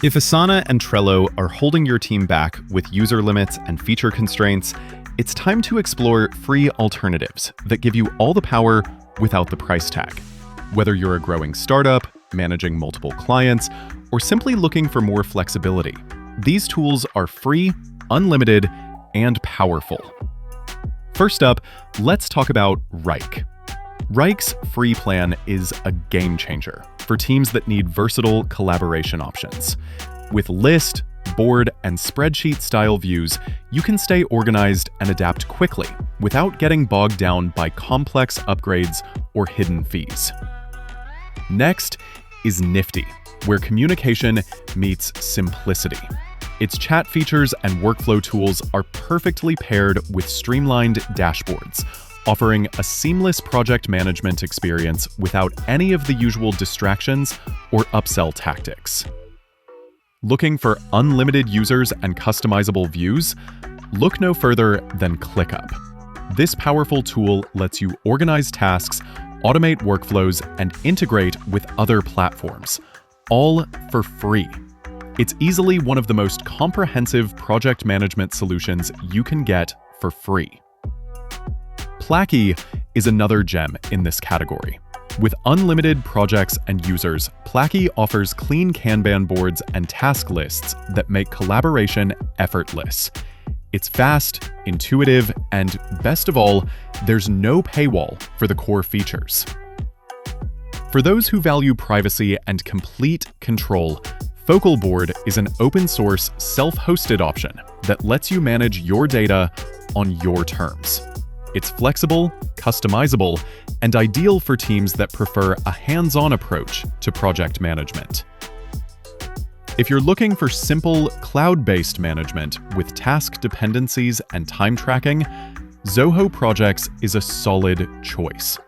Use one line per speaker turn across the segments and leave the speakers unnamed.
If Asana and Trello are holding your team back with user limits and feature constraints, it's time to explore free alternatives that give you all the power without the price tag. Whether you're a growing startup, managing multiple clients, or simply looking for more flexibility, these tools are free, unlimited, and powerful. First up, let's talk about Wrike. Wrike's free plan is a game changer for teams that need versatile collaboration options. With list, board, and spreadsheet-style views, you can stay organized and adapt quickly without getting bogged down by complex upgrades or hidden fees. Next is Nifty, where communication meets simplicity. Its chat features and workflow tools are perfectly paired with streamlined dashboards, offering a seamless project management experience without any of the usual distractions or upsell tactics. Looking for unlimited users and customizable views? Look no further than ClickUp. This powerful tool lets you organize tasks, automate workflows, and integrate with other platforms, all for free. It's easily one of the most comprehensive project management solutions you can get for free. Placky is another gem in this category. With unlimited projects and users, Placky offers clean Kanban boards and task lists that make collaboration effortless. It's fast, intuitive, and best of all, there's no paywall for the core features. For those who value privacy and complete control, Focal Board is an open-source, self-hosted option that lets you manage your data on your terms. It's flexible, customizable, and ideal for teams that prefer a hands-on approach to project management. If you're looking for simple, cloud-based management with task dependencies and time tracking, Zoho Projects is a solid choice.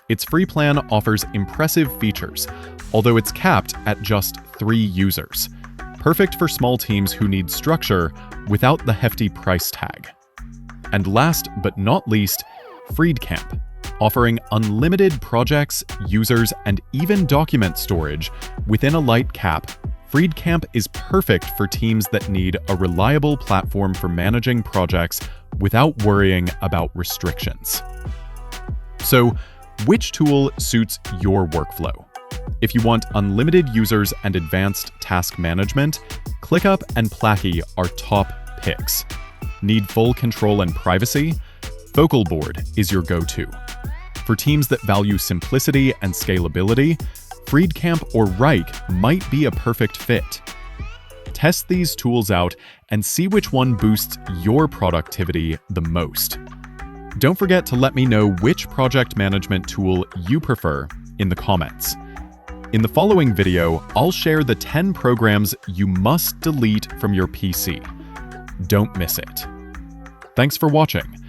Its free plan offers impressive features, although it's capped at just 3 users, perfect for small teams who need structure without the hefty price tag. And last but not least, Freedcamp, offering unlimited projects, users, and even document storage within a light cap. Freedcamp is perfect for teams that need a reliable platform for managing projects without worrying about restrictions. So, which tool suits your workflow? If you want unlimited users and advanced task management, ClickUp and Placky are top picks. Need full control and privacy? Focal Board is your go-to. For teams that value simplicity and scalability, Freedcamp or Wrike might be a perfect fit. Test these tools out and see which one boosts your productivity the most. Don't forget to let me know which project management tool you prefer in the comments. In the following video, I'll share the 10 programs you must delete from your PC. Don't miss it. Thanks for watching.